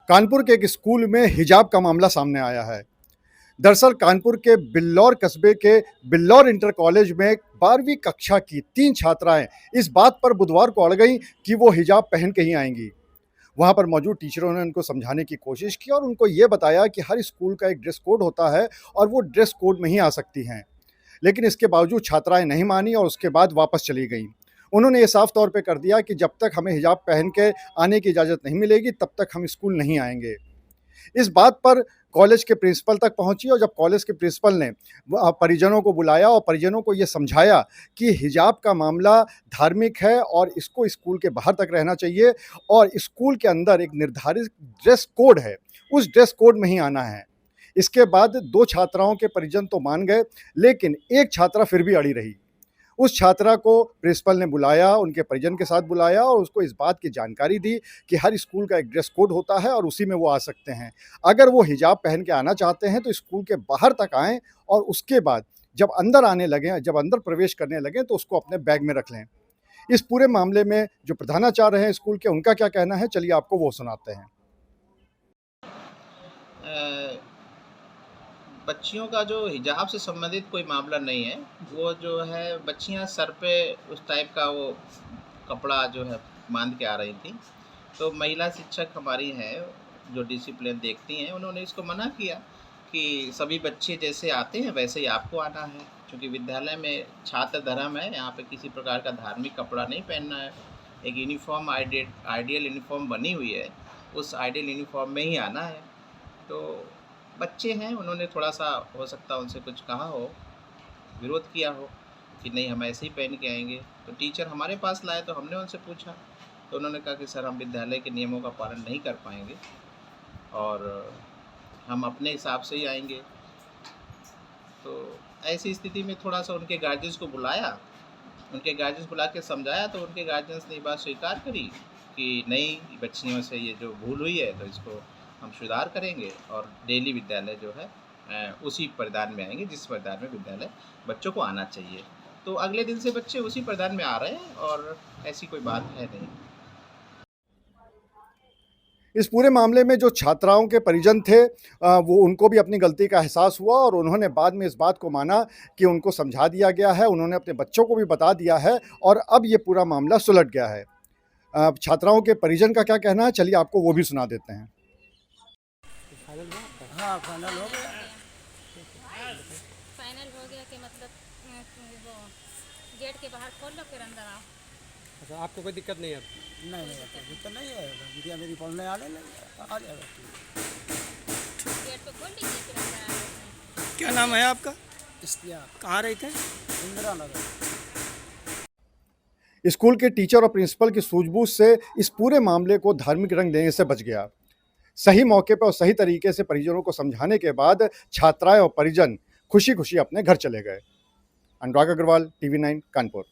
कानपुर के एक स्कूल में हिजाब का मामला सामने आया है। दरअसल कानपुर के बिल्लौर कस्बे के बिल्लौर इंटर कॉलेज में 12वीं कक्षा की 3 छात्राएं इस बात पर बुधवार को अड़ गईं कि वो हिजाब पहन के ही आएंगी। वहां पर मौजूद टीचरों ने उनको समझाने की कोशिश की और उनको ये बताया कि हर स्कूल का एक ड्रेस कोड होता है और वो ड्रेस कोड में ही आ सकती हैं। लेकिन इसके बावजूद छात्राएं नहीं मानी और उसके बाद वापस चली गईं। उन्होंने ये साफ तौर पे कर दिया कि जब तक हमें हिजाब पहन के आने की इजाज़त नहीं मिलेगी तब तक हम स्कूल नहीं आएंगे। इस बात पर कॉलेज के प्रिंसिपल तक पहुंची और जब कॉलेज के प्रिंसिपल ने परिजनों को बुलाया और परिजनों को ये समझाया कि हिजाब का मामला धार्मिक है और इसको स्कूल के बाहर तक रहना चाहिए और स्कूल के अंदर एक निर्धारित ड्रेस कोड है, उस ड्रेस कोड में ही आना है। इसके बाद 2 छात्राओं के परिजन तो मान गए, लेकिन एक छात्रा फिर भी अड़ी रही। उस छात्रा को प्रिंसिपल ने बुलाया, उनके परिजन के साथ बुलाया और उसको इस बात की जानकारी दी कि हर स्कूल का एक ड्रेस कोड होता है और उसी में वो आ सकते हैं। अगर वो हिजाब पहन के आना चाहते हैं तो स्कूल के बाहर तक आएँ और उसके बाद जब अंदर आने लगें, जब अंदर प्रवेश करने लगें तो उसको अपने बैग में रख लें। इस पूरे मामले में जो प्रधानाचार्य हैं स्कूल के, उनका क्या कहना है, चलिए आपको वो सुनाते हैं। बच्चियों का जो हिजाब से संबंधित कोई मामला नहीं है। वो जो है बच्चियां सर पे उस टाइप का वो कपड़ा जो है बांध के आ रही थी, तो महिला शिक्षक हमारी हैं जो डिसिप्लिन देखती हैं, उन्होंने इसको मना किया कि सभी बच्चे जैसे आते हैं वैसे ही आपको आना है, क्योंकि विद्यालय में छात्र धर्म है, यहाँ पे किसी प्रकार का धार्मिक कपड़ा नहीं पहनना है। एक यूनिफॉर्म आइडियल यूनिफॉर्म बनी हुई है, उस आइडियल यूनिफॉर्म में ही आना है। तो बच्चे हैं, उन्होंने थोड़ा-सा हो सकता है उनसे कुछ कहा हो, विरोध किया हो कि नहीं हम ऐसे ही पहन के आएँगे। तो टीचर हमारे पास लाए तो हमने उनसे पूछा, तो उन्होंने कहा कि सर हम विद्यालय के नियमों का पालन नहीं कर पाएँगे और हम अपने हिसाब से ही आएँगे। तो ऐसी स्थिति में थोड़ा-सा उनके गार्जियंस को बुलाया, उनके गार्जियंस बुला के समझाया तो उनके गार्जियंस ने ये बात स्वीकार करी कि नहीं, बच्चियों से ये जो भूल हुई है तो इसको हम सुधार करेंगे और डेली विद्यालय जो है उसी परिधान में आएँगे जिस परिधान में विद्यालय बच्चों को आना चाहिए। तो अगले दिन से बच्चे उसी परिधान में आ रहे हैं और ऐसी कोई बात है नहीं। इस पूरे मामले में जो छात्राओं के परिजन थे वो उनको भी अपनी गलती का एहसास हुआ और उन्होंने बाद में इस बात को माना कि उनको समझा दिया गया है, उन्होंने अपने बच्चों को भी बता दिया है और अब ये पूरा मामला सुलझ गया है। छात्राओं के परिजन का क्या कहना है, चलिए आपको वो भी सुना देते हैं। हाँ, फाइनल हो गया। फाइनल हो गया कि मतलब वो गेट के बाहर खोल लो फिर अंदर आओ। अच्छा, आपको कोई दिक्कत नहीं है? नहीं दिक्कत नहीं है, बिटिया मेरी पढ़ने आने लगी, आ जाएगा। गेट पे खोल लीजिए फिर अंदर आ जाते हैं। क्या नाम है आपका? इश्तियाक, कहाँ रहते हैं? इंदिरा नगर। स्कूल के टीचर और प्रिंसिपल की सूझबूझ से इस पूरे मामले को धार्मिक रंग देने से बच गया। सही मौके पर और सही तरीके से परिजनों को समझाने के बाद छात्राएं और परिजन खुशी-खुशी अपने घर चले गए। अनुराग अग्रवाल, टीवी 9 कानपुर।